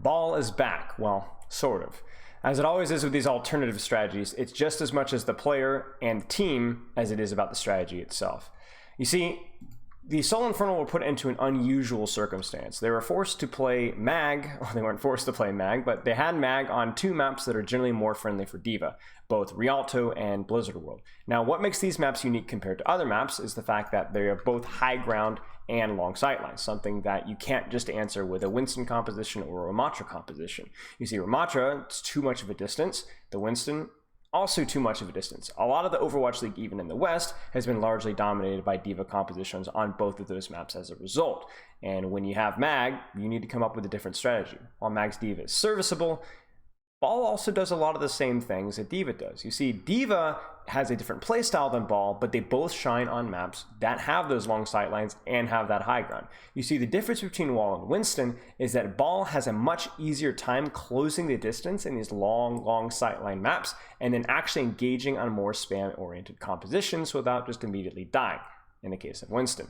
Ball is back. Well, sort of. As it always is with these alternative strategies, it's just as much as the player and team as it is about the strategy itself. You see, the Seoul Infernal were put into an unusual circumstance. They were forced to play Mag, well, they weren't forced to play Mag, but they had Mag on two maps that are generally more friendly for D.Va, both Rialto and Blizzard World. Now, what makes these maps unique compared to other maps is the fact that they are both high ground and long sightlines, something that you can't just answer with a Winston composition or a Ramatra composition. You see, Ramatra, it's too much of a distance. The Winston, also too much of a distance. A lot of the Overwatch League, even in the West, has been largely dominated by D.Va compositions on both of those maps as a result. And when you have Mag, you need to come up with a different strategy. While Mag's D.Va is serviceable, Ball also does a lot of the same things that D.Va does. You see, D.Va has a different playstyle than Ball, but they both shine on maps that have those long sightlines and have that high ground. You see, the difference between Wall and Winston is that Ball has a much easier time closing the distance in these long sightline maps and then actually engaging on more spam-oriented compositions without just immediately dying, in the case of Winston.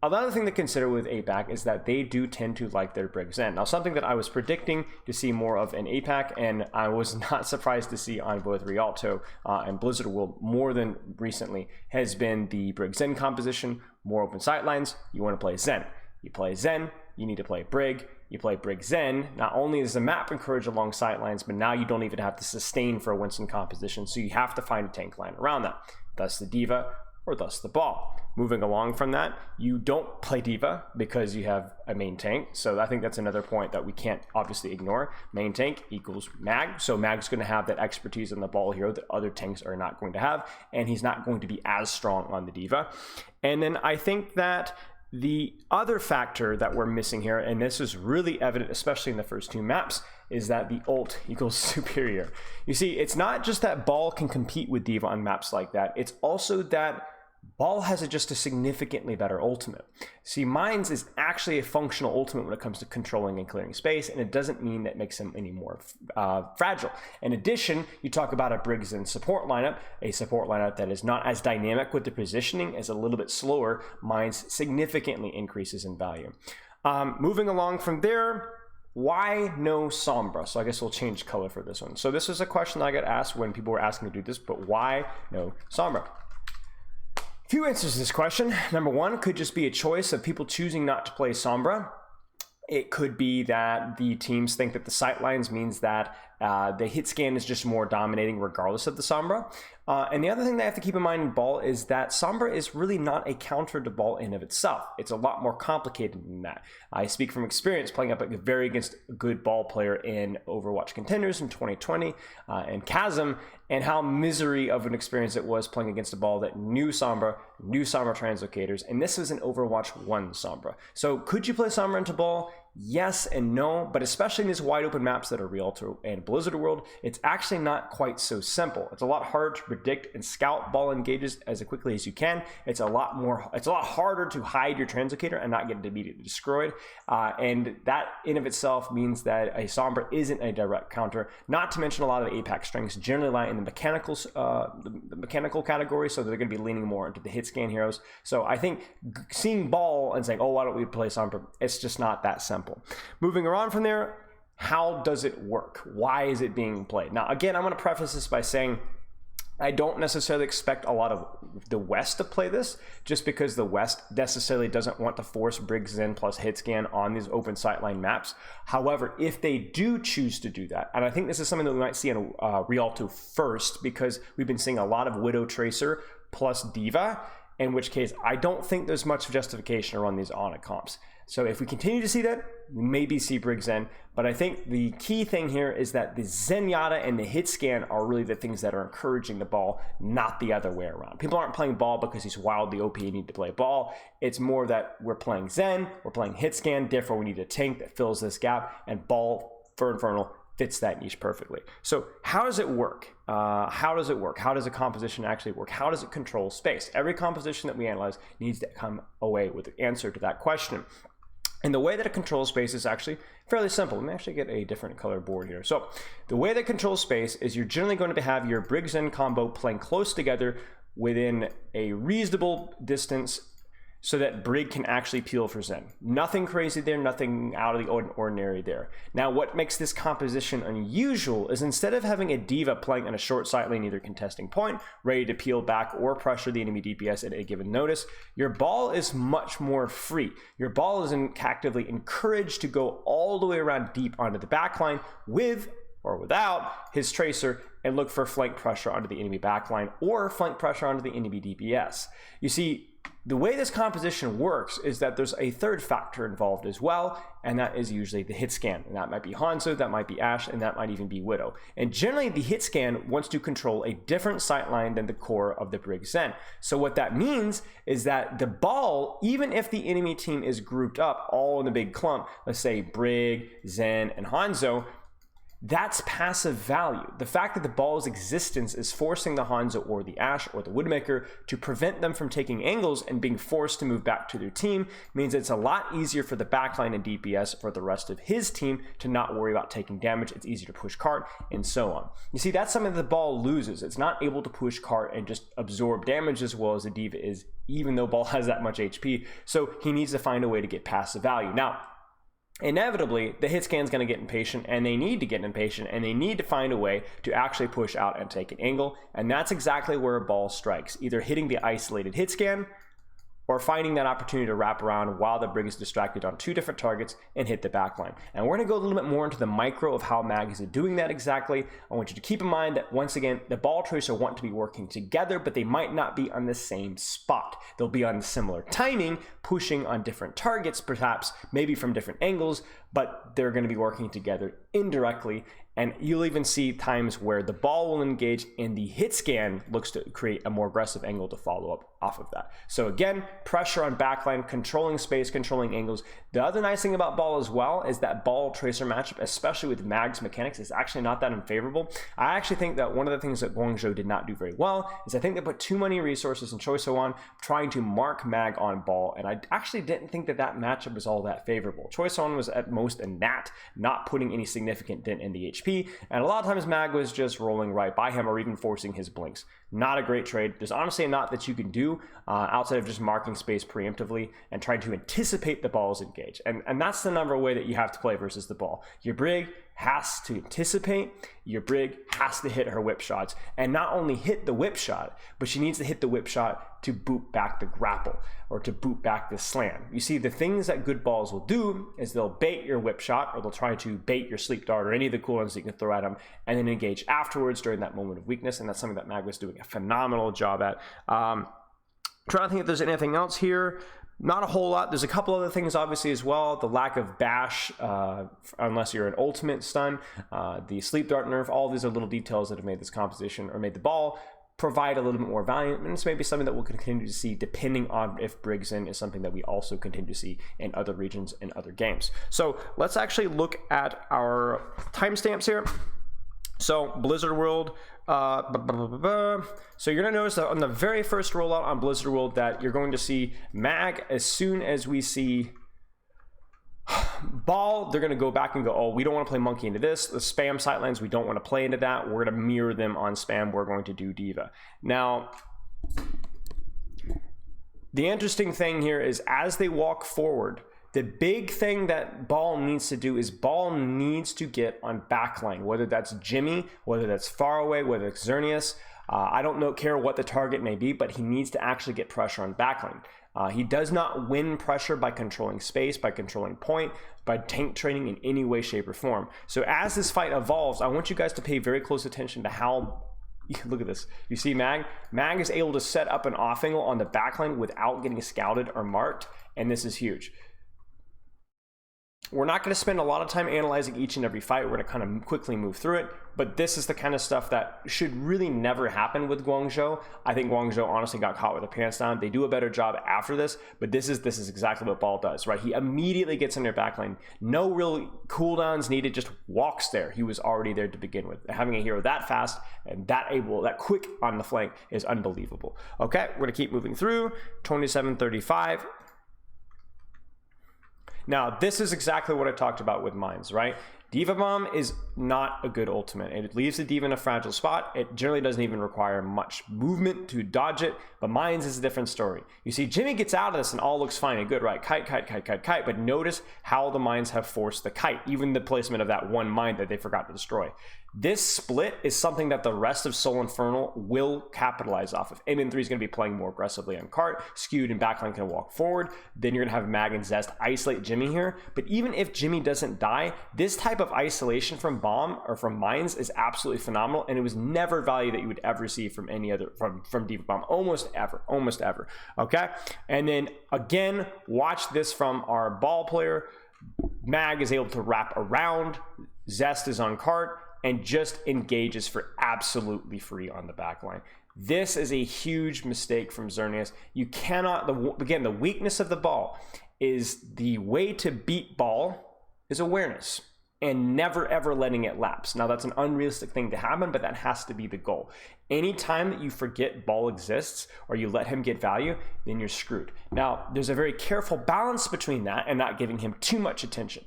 Another thing to consider with APAC is that they do tend to like their Briggs Zen. Now, something that I was predicting to see more of in APAC, and I was not surprised to see on both Rialto and Blizzard World more than recently, has been the Briggs Zen composition, more open sightlines. You want to play Zen. You play Zen, you need to play Brig. You play Brig Zen. Not only does the map encourage along sightlines, but now you don't even have to sustain for a Winston composition, so you have to find a tank line around that. Thus the D.Va, or thus the Ball. Moving along from that, you don't play D.Va because you have a main tank. So I think that's another point that we can't obviously ignore. Main tank equals Mag. So Mag's going to have that expertise on the Ball hero that other tanks are not going to have. And he's not going to be as strong on the D.Va. And then I think that the other factor that we're missing here, and this is really evident, especially in the first two maps, is that the ult equals superior. You see, it's not just that Ball can compete with D.Va on maps like that. It's also that Ball has just a significantly better ultimate. See, Mines is actually a functional ultimate when it comes to controlling and clearing space, and it doesn't mean that makes him any more fragile. In addition, you talk about a Briggs and support lineup, a support lineup that is not as dynamic with the positioning, is a little bit slower. Mines significantly increases in value. Moving along from there, why no Sombra? So I guess we'll change color for this one. So this is a question I got asked when people were asking me to do this, but why no Sombra? Few answers to this question. Number one, could just be a choice of people choosing not to play Sombra. It could be that the teams think that the sightlines means that the hit scan is just more dominating regardless of the Sombra. And the other thing they have to keep in mind in Ball is that Sombra is really not a counter to Ball in of itself. It's a lot more complicated than that. I speak from experience playing up very against a good Ball player in Overwatch Contenders in 2020 and Chasm, and how misery of an experience it was playing against a Ball that knew Sombra translocators, and this is an Overwatch 1 Sombra. So could you play Sombra into Ball? Yes and no, but especially in these wide open maps that are Rialto and Blizzard World, it's actually not quite so simple. It's a lot harder to predict and scout Ball engages as quickly as you can. It's a lot harder to hide your translocator and not get it immediately destroyed. And that in of itself means that a Sombra isn't a direct counter. Not to mention a lot of the APAC strengths generally lie in the mechanical category, so they're going to be leaning more into the hit scan heroes. So I think seeing Ball and saying, oh, why don't we play Sombra? It's just not that simple. Moving around from there, how does it work? Why is it being played? Now, again, I'm going to preface this by saying I don't necessarily expect a lot of the West to play this, just because the West necessarily doesn't want to force Briggs in plus hit scan on these open sightline maps. However, if they do choose to do that, and I think this is something that we might see in Rialto first, because we've been seeing a lot of Widow Tracer plus D.Va, in which case I don't think there's much justification around these Ana comps. So if we continue to see that, we maybe see Brig Zen, but I think the key thing here is that the Zenyatta and the hit scan are really the things that are encouraging the Ball, not the other way around. People aren't playing Ball because he's wildly OP and need to play Ball. It's more that we're playing Zen, we're playing hit scan, therefore we need a tank that fills this gap, and Ball for Infernal fits that niche perfectly. So how does it work? How does it work? How does a composition actually work? How does it control space? Every composition that we analyze needs to come away with the answer to that question. And the way that it controls space is actually fairly simple. Let me actually get a different color board here. So the way that controls space is you're generally going to have your Briggs Zen combo playing close together within a reasonable distance so that Brig can actually peel for Zen. Nothing crazy there, nothing out of the ordinary there. Now, what makes this composition unusual is instead of having a D.Va playing on a short side lane, either contesting point, ready to peel back or pressure the enemy DPS at a given notice, your ball is much more free. Your ball is actively encouraged to go all the way around deep onto the backline with or without his tracer and look for flank pressure onto the enemy backline or flank pressure onto the enemy DPS. You see, the way this composition works is that there's a third factor involved as well, and that is usually the hit scan. And that might be Hanzo, that might be Ashe, and that might even be Widow. And generally, the hit scan wants to control a different sightline than the core of the Brig Zen. So what that means is that the ball, even if the enemy team is grouped up all in a big clump, let's say Brig, Zen, and Hanzo, that's passive value. The fact that the ball's existence is forcing the Hanzo or the Ashe or the Widowmaker to prevent them from taking angles and being forced to move back to their team means it's a lot easier for the backline and DPS for the rest of his team to not worry about taking damage. It's easier to push cart and so on. You see, that's something that the ball loses. It's not able to push cart and just absorb damage as well as the D.Va is, even though ball has that much HP. So he needs to find a way to get passive value. Now, inevitably, the hit scan's going to get impatient, and they need to get impatient, and they need to find a way to actually push out and take an angle, and that's exactly where a ball strikes, either hitting the isolated hit scan or finding that opportunity to wrap around while the Brig is distracted on two different targets and hit the backline. And we're going to go a little bit more into the micro of how Mag is doing that exactly. I want you to keep in mind that, once again, the ball tracer want to be working together, but they might not be on the same spot. They'll be on similar timing, pushing on different targets, perhaps, maybe from different angles, but they're going to be working together indirectly. And you'll even see times where the ball will engage and the hit scan looks to create a more aggressive angle to follow up off of that. So again, pressure on backline, controlling space, controlling angles. The other nice thing about ball as well is that ball tracer matchup, especially with Mag's mechanics, is actually not that unfavorable. I actually think that one of the things that Guangzhou did not do very well is I think they put too many resources and Choi So-won trying to mark Mag on ball, and I actually didn't think that that matchup was all that favorable. Choi So-won was at most a gnat, not putting any significant dent in the HP, and a lot of times Mag was just rolling right by him or even forcing his blinks. Not a great trade. There's honestly a lot that you can do outside of just marking space preemptively and trying to anticipate the ball's engage. And that's the number way that you have to play versus the ball. Your Brig has to anticipate, your Brig has to hit her whip shots, and not only hit the whip shot, but she needs to hit the whip shot to boot back the grapple or to boot back the slam. You see, the things that good balls will do is they'll bait your whip shot, or they'll try to bait your sleep dart or any of the cooldowns that you can throw at them, and then engage afterwards during that moment of weakness, and that's something that Mag was doing a phenomenal job at. Trying to think if there's anything else here. Not a whole lot. There's a couple other things obviously as well. The lack of bash, unless you're an ultimate stun, the sleep dart nerf, all these are little details that have made this composition or made the ball provide a little bit more value. And it's maybe something that we'll continue to see depending on if Briggs in is something that we also continue to see in other regions and other games. So let's actually look at our timestamps here. So Blizzard World, so you're gonna notice that on the very first rollout on Blizzard World that you're going to see Mag, as soon as we see ball, they're gonna go back and go, oh, we don't want to play monkey into this. The spam sightlines, we don't want to play into that. We're gonna mirror them on spam. We're going to do D.Va. Now, the interesting thing here is as they walk forward, the big thing that ball needs to do is ball needs to get on backline, whether that's Jimmy, whether that's far away, whether it's Xerneas. I don't care what the target may be, but he needs to actually get pressure on backline. He does not win pressure by controlling space, by controlling point, by tank training in any way, shape, or form. So as this fight evolves, I want you guys to pay very close attention to how, look at this. You see Mag? Mag is able to set up an off angle on the backline without getting scouted or marked, and this is huge. We're not going to spend a lot of time analyzing each and every fight. We're going to kind of quickly move through it, but this is the kind of stuff that should really never happen with Guangzhou. I think Guangzhou honestly got caught with their pants down. They do a better job after this, but this is exactly what ball does, right? He immediately gets in their backline. No real cooldowns needed, just walks there. He was already there to begin with. Having a hero that fast and that quick on the flank is unbelievable. Okay, we're going to keep moving through. 27-35. Now, this is exactly what I talked about with mines, right? Diva Bomb is not a good ultimate. It leaves the Diva in a fragile spot. It generally doesn't even require much movement to dodge it, but Mines is a different story. You see, Jimmy gets out of this and all looks fine and good, right? Kite, kite, kite, kite, kite, but notice how the Mines have forced the kite, even the placement of that one mine that they forgot to destroy. This split is something that the rest of Seoul Infernal will capitalize off of. Amin 3 is going to be playing more aggressively on cart, skewed and backline can walk forward. Then you're going to have Mag and Zest isolate Jimmy here. But even if Jimmy doesn't die, this type of isolation from Bomb or from Mines is absolutely phenomenal, and it was never value that you would ever see from any other from Diva Bomb, almost ever. Okay, and then again, watch this from our ball player. Mag is able to wrap around. Zest is on cart and just engages for absolutely free on the back line. This is a huge mistake from Xerneas. You cannot, again, the weakness of the ball is the way to beat ball is awareness and never ever letting it lapse. Now that's an unrealistic thing to happen, but that has to be the goal. Anytime that you forget ball exists or you let him get value, then you're screwed. Now there's a very careful balance between that and not giving him too much attention.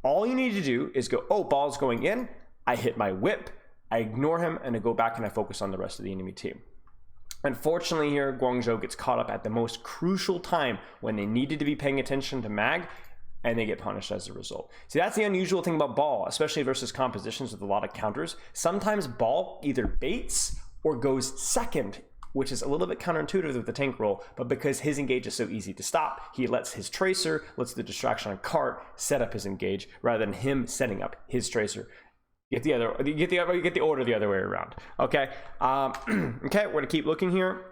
All you need to do is go, oh, ball's going in. I hit my whip, I ignore him, and I go back and I focus on the rest of the enemy team. Unfortunately here, Guangzhou gets caught up at the most crucial time when they needed to be paying attention to Mag, and they get punished as a result. See, that's the unusual thing about ball, especially versus compositions with a lot of counters. Sometimes ball either baits or goes second, which is a little bit counterintuitive with the tank roll, but because his engage is so easy to stop, he lets his tracer, lets the distraction on cart set up his engage rather than him setting up his tracer. You get the order the other way around. Okay. Okay, we're gonna keep looking here.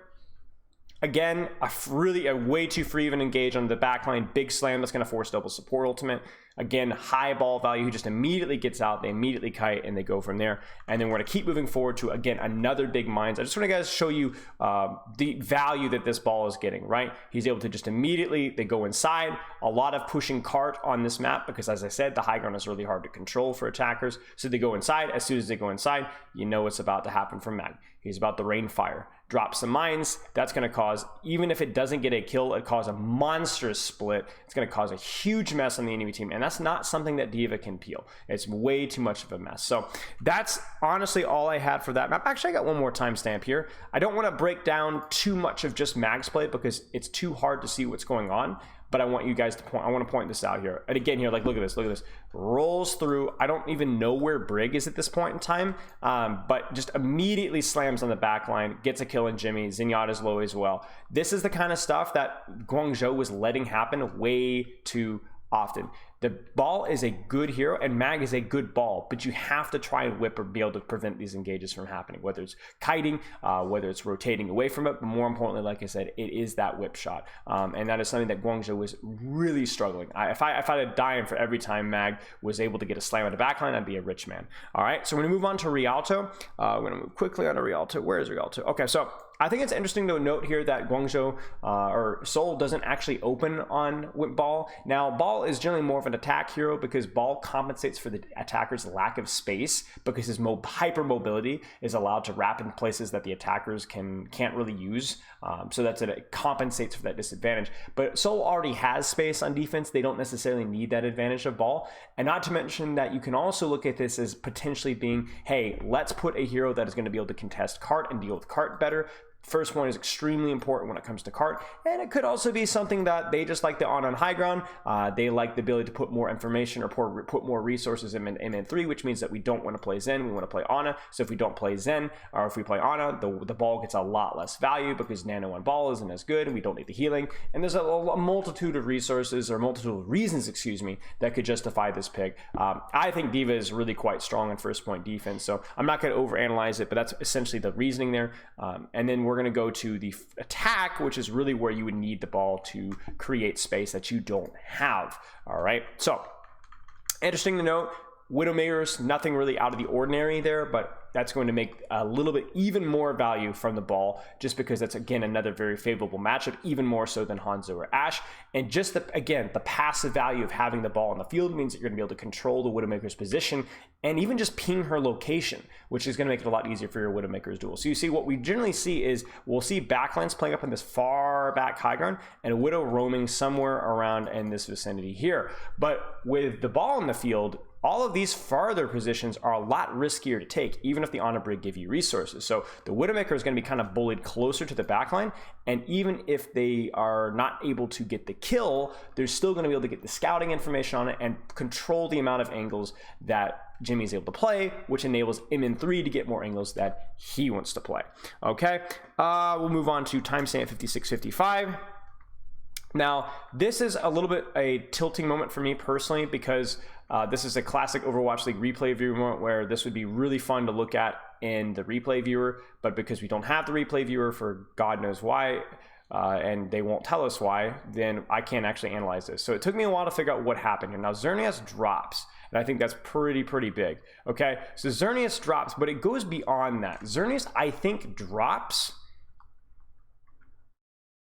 Again, a way too free of an engage on the backline. Big slam that's going to force double support ultimate. Again, high ball value who just immediately gets out. They immediately kite and they go from there. And then we're going to keep moving forward to, again, another big Mines. I just want to guys show you the value that this ball is getting, right? He's able to just immediately, they go inside. A lot of pushing cart on this map because, as I said, the high ground is really hard to control for attackers. So they go inside. As soon as they go inside, you know what's about to happen from Mag. He's about to rain fire. Drop some mines. That's going to cause, even if it doesn't get a kill, it cause a monstrous split. It's going to cause a huge mess on the enemy team. And that's not something that Diva can peel. It's way too much of a mess. So that's honestly all I had for that map. Actually, I got one more timestamp here. I don't want to break down too much of just Mag's play because it's too hard to see what's going on. But I want you guys to I want to point this out here. And again, here, like, look at this. Rolls through. I don't even know where Brig is at this point in time, but just immediately slams on the back line, gets a kill in Jimmy. Zenyatta's low as well. This is the kind of stuff that Guangzhou was letting happen way too often. The ball is a good hero and Mag is a good ball, but you have to try and whip or be able to prevent these engages from happening, whether it's kiting, whether it's rotating away from it, but more importantly, like I said, it is that whip shot. And that is something that Guangzhou was really struggling. If I had a dime for every time Mag was able to get a slam on the backline, I'd be a rich man. All right, so we're gonna move on to Rialto. We're gonna move quickly on to Rialto. Where is Rialto? Okay, so I think it's interesting to note here that Guangzhou or Seoul doesn't actually open on Whip Ball. Now, Ball is generally more of an attack hero because Ball compensates for the attacker's lack of space because his hyper mobility is allowed to wrap in places that the attackers can't really use. So it compensates for that disadvantage. But Seoul already has space on defense. They don't necessarily need that advantage of Ball. And not to mention that you can also look at this as potentially being, hey, let's put a hero that is going to be able to contest cart and deal with cart better. First one is extremely important when it comes to cart, and it could also be something that they just like the on high ground. They like the ability to put more information or put more resources in MN3, which means that we don't want to play Zen, we want to play Ana. So if we don't play Zen, or if we play Ana, the ball gets a lot less value because Nano on ball isn't as good, and we don't need the healing. And there's a multitude of resources, or multitude of reasons, excuse me, that could justify this pick. I think Diva is really quite strong in first point defense, so I'm not going to overanalyze it, but that's essentially the reasoning there. And then we're going to go to the attack, which is really where you would need the ball to create space that you don't have. All right, so interesting to note, Widowmakers, nothing really out of the ordinary there, but that's going to make a little bit even more value from the ball, just because that's, again, another very favorable matchup, even more so than Hanzo or Ashe. And just, again, the passive value of having the ball on the field means that you're going to be able to control the Widowmaker's position and even just ping her location, which is going to make it a lot easier for your Widowmaker's duel. So you see, what we generally see is we'll see backlines playing up in this far back high ground and a Widow roaming somewhere around in this vicinity here. But with the ball in the field, all of these farther positions are a lot riskier to take, even if the Honor Brig give you resources. So the Widowmaker is going to be kind of bullied closer to the backline, and even if they are not able to get the kill, they're still going to be able to get the scouting information on it and control the amount of angles that Jimmy is able to play, which enables MN3 to get more angles that he wants to play. Okay, we'll move on to timestamp 56:55. Now, this is a little bit a tilting moment for me personally, because this is a classic Overwatch League replay viewer moment where this would be really fun to look at in the replay viewer, but because we don't have the replay viewer for God knows why, and they won't tell us why, then I can't actually analyze this. So it took me a while to figure out what happened here. Now, Xerneas drops, and I think that's pretty big. Okay, so Xerneas drops, but it goes beyond that. Xerneas, I think, drops.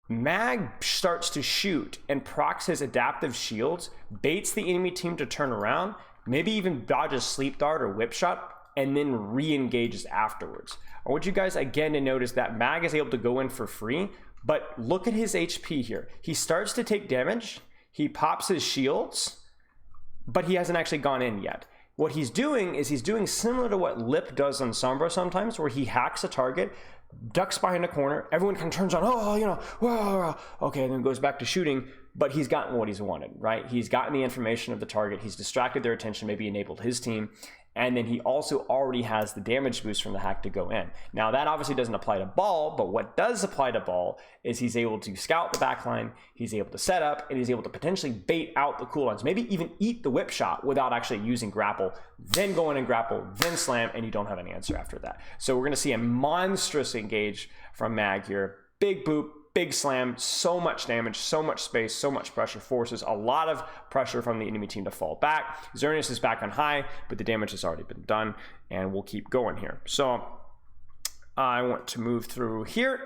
Mag starts to shoot and procs his adaptive shields, baits the enemy team to turn around, maybe even dodges sleep dart or whip shot, and then re-engages afterwards. I want you guys again to notice that Mag is able to go in for free, but look at his HP here. He starts to take damage, he pops his shields, but he hasn't actually gone in yet. What he's doing is he's doing similar to what Lip does on Sombra sometimes, where he hacks a target, ducks behind a corner, everyone kind of turns on, oh, you know, whoa, okay, and then goes back to shooting, but he's gotten what he's wanted, right? He's gotten the information of the target, he's distracted their attention, maybe enabled his team, and then he also already has the damage boost from the hack to go in. Now, that obviously doesn't apply to Ball, but what does apply to Ball is he's able to scout the backline, he's able to set up, and he's able to potentially bait out the cooldowns, maybe even eat the whip shot without actually using grapple, then go in and grapple, then slam, and you don't have an answer after that. So we're gonna see a monstrous engage from Mag here. Big boop, big slam, so much damage, so much space, so much pressure, forces a lot of pressure from the enemy team to fall back. Xerneas is back on high, but the damage has already been done, and we'll keep going here. So I want to move through here.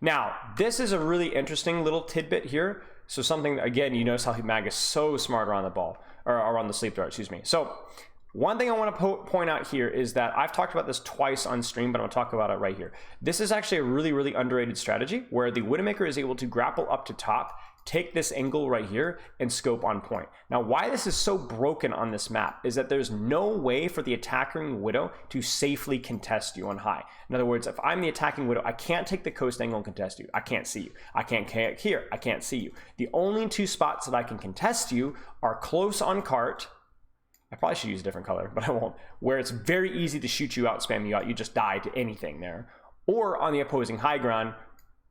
Now, this is a really interesting little tidbit here. So something, again, you notice how Mag is so smart around the ball, or around the sleep dart, excuse me. So one thing I want to point out here is that I've talked about this twice on stream, but I'm going to talk about it right here. This is actually a really underrated strategy where the Widowmaker is able to grapple up to top, take this angle right here, and scope on point. Now, why this is so broken on this map is that there's no way for the attacking Widow to safely contest you on high. In other words, if I'm the attacking Widow, I can't take the coast angle and contest you. I can't see you. I can't here. I can't see you. The only two spots that I can contest you are close on cart. I probably should use a different color, but I won't. Where it's very easy to shoot you out, spam you out, you just die to anything there. Or on the opposing high ground,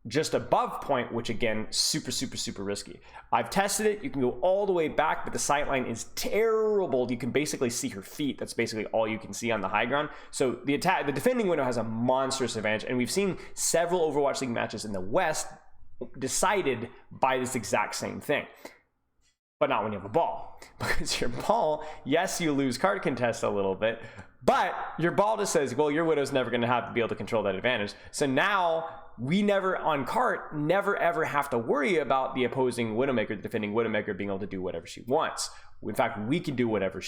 just above point, which again, super risky. I've tested it, you can go all the way back, but the sightline is terrible. You can basically see her feet. That's basically all you can see on the high ground. So the defending Widow has a monstrous advantage, and we've seen several Overwatch League matches in the West decided by this exact same thing. But not when you have a ball, because your ball, yes, you lose card contest a little bit, but your ball just says, well, your Widow's never going to have to be able to control that advantage. So now we never on cart ever have to worry about the opposing Widowmaker, the defending Widowmaker, being able to do whatever she wants. In fact, we can do whatever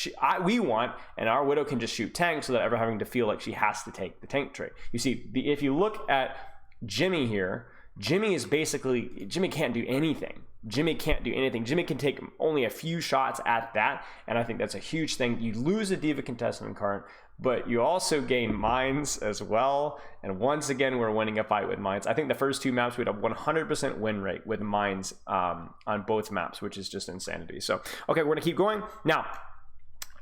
we want, and our Widow can just shoot tanks without ever having to feel like she has to take the tank trade. You see, if you look at Jimmy here, Jimmy can't do anything. Jimmy can't do anything. Jimmy can take only a few shots at that, and I think that's a huge thing. You lose a Diva contestant card, but you also gain mines as well, and once again, we're winning a fight with mines. I think the first two maps we had a 100% win rate with mines on both maps, which is just insanity. So, okay, we're gonna keep going. Now,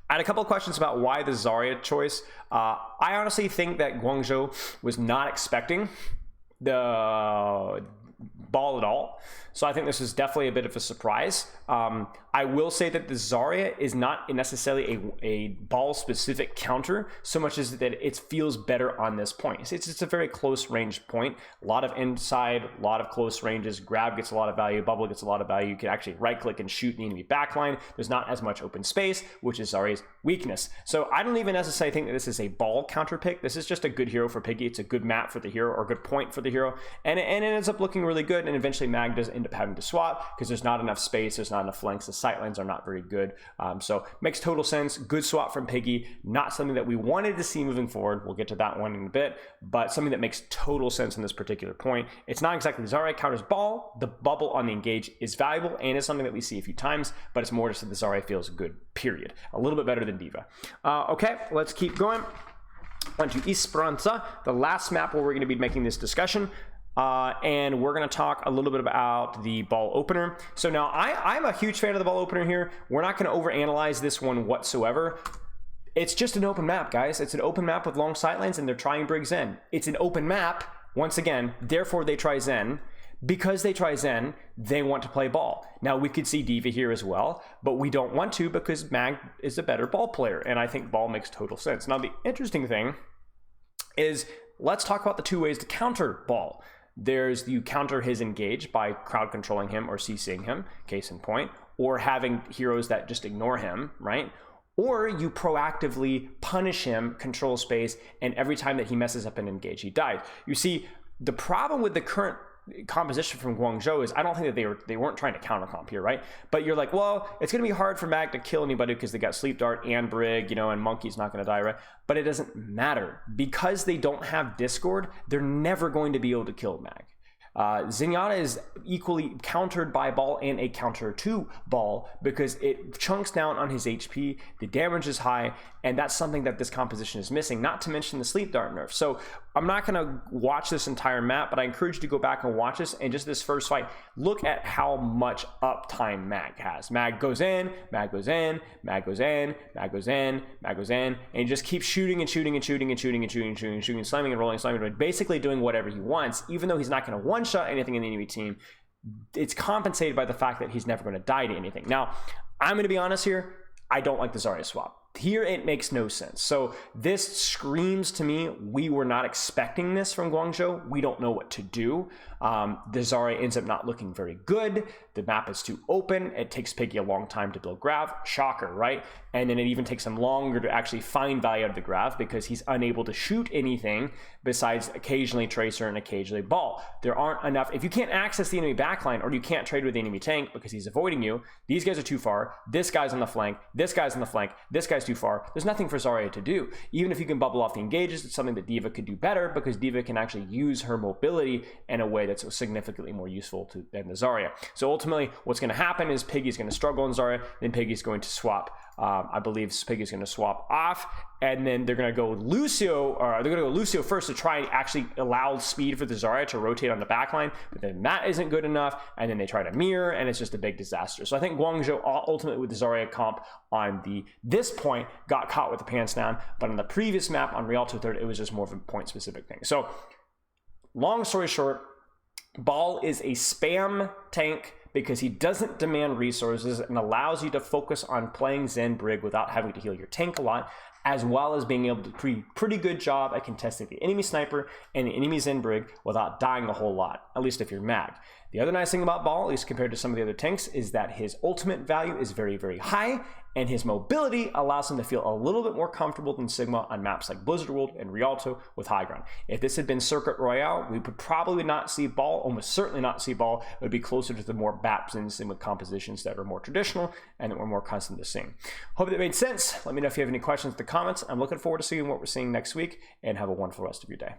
I had a couple of questions about why the Zarya choice. I honestly think that Guangzhou was not expecting the ball at all, so I think this is definitely a bit of a surprise. I will say that the Zarya is not necessarily a ball specific counter so much as that it feels better on this point. It's a very close range point, a lot of inside, a lot of close ranges. Grab gets a lot of value, bubble gets a lot of value. You can actually right click and shoot the enemy backline. There's not as much open space, which is Zarya's weakness. So I don't even necessarily think that this is a ball counter pick. This is just a good hero for Piggy. It's a good map for the hero, or a good point for the hero, and it ends up looking really good. And eventually Mag does end up having to swap because there's not enough space, there's not enough flanks. The sightlines are not very good. So makes total sense. Good swap from Piggy. Not something that we wanted to see moving forward. We'll get to that one in a bit, but something that makes total sense in this particular point. It's not exactly Zarya counters ball. The bubble on the engage is valuable and is something that we see a few times, but it's more just that the Zarya feels good, period. A little bit better than D.Va. Okay, let's keep going. On to Esperanca, the last map where we're going to be making this discussion. And we're going to talk a little bit about the ball opener. So now I'm a huge fan of the ball opener here. We're not going to overanalyze this one whatsoever. It's just an open map, guys. It's an open map with long sightlines, and they're trying Brig Zen. It's an open map, once again, therefore they try Zen. Because they try Zen, they want to play ball. Now, we could see D.Va here as well, but we don't want to because Mag is a better ball player, and I think ball makes total sense. Now, the interesting thing is, let's talk about the two ways to counter ball. There's you counter his engage by crowd controlling him or CCing him, case in point, or having heroes that just ignore him, right? Or you proactively punish him, control space, and every time that he messes up an engage, he dies. You see, the problem with the current composition from Guangzhou is I don't think that they weren't trying to counter comp here, right? But you're like, well, it's going to be hard for Mag to kill anybody because they got Sleep Dart and Brig, you know, and Monkey's not going to die, right? But it doesn't matter. Because they don't have Discord, they're never going to be able to kill Mag. Zenyatta is equally countered by ball and a counter to ball because it chunks down on his HP, the damage is high, and that's something that this composition is missing, not to mention the Sleep Dart nerf. So I'm not going to watch this entire map, but I encourage you to go back and watch this, and just this first fight, look at how much uptime Mag has. Mag goes in, Mag goes in, Mag goes in, Mag goes in, Mag goes in, and he just keeps shooting and shooting and shooting and shooting and shooting and shooting and shooting, slamming and rolling, slamming and rolling, basically doing whatever he wants, even though he's not going to one-shot anything in the enemy team. It's compensated by the fact that he's never going to die to anything. Now, I'm going to be honest here, I don't like the Zarya swap. Here, it makes no sense. So this screams to me, we were not expecting this from Guangzhou. We don't know what to do. The Zarya ends up not looking very good. The map is too open. It takes Piggy a long time to build grav. Shocker, right? And then it even takes him longer to actually find value out of the grav because he's unable to shoot anything besides occasionally Tracer and occasionally ball. There aren't enough. If you can't access the enemy backline or you can't trade with the enemy tank because he's avoiding you, these guys are too far. This guy's on the flank. This guy's on the flank. This guy's too far. There's nothing for Zarya to do. Even if you can bubble off the engages, it's something that D.Va could do better because D.Va can actually use her mobility in a way that's significantly more useful than the Zarya. So ultimately, what's going to happen is Piggy's going to struggle on Zarya, then Piggy's going to swap. I believe Piggy's going to swap off, and then they're going to go Lucio, or they're going to go Lucio first to try and actually allow speed for the Zarya to rotate on the backline, but then that isn't good enough, and then they try to mirror, and it's just a big disaster. So I think Guangzhou ultimately with the Zarya comp on this point got caught with the pants down, but on the previous map on Rialto 3rd, it was just more of a point specific thing. So long story short, Ball is a spam tank because he doesn't demand resources and allows you to focus on playing Zen Brig without having to heal your tank a lot, as well as being able to do a pretty good job at contesting the enemy sniper and the enemy Zen Brig without dying a whole lot, at least if you're Mag. The other nice thing about Ball, at least compared to some of the other tanks, is that his ultimate value is very, very high, and his mobility allows him to feel a little bit more comfortable than Sigma on maps like Blizzard World and Rialto with high ground. If this had been Circuit Royale, we would probably not see Ball, almost certainly not see Ball. It would be closer to the more Baps and Sigma compositions that are more traditional and that we're more accustomed to seeing. Hope that made sense. Let me know if you have any questions in the comments. I'm looking forward to seeing what we're seeing next week, and have a wonderful rest of your day.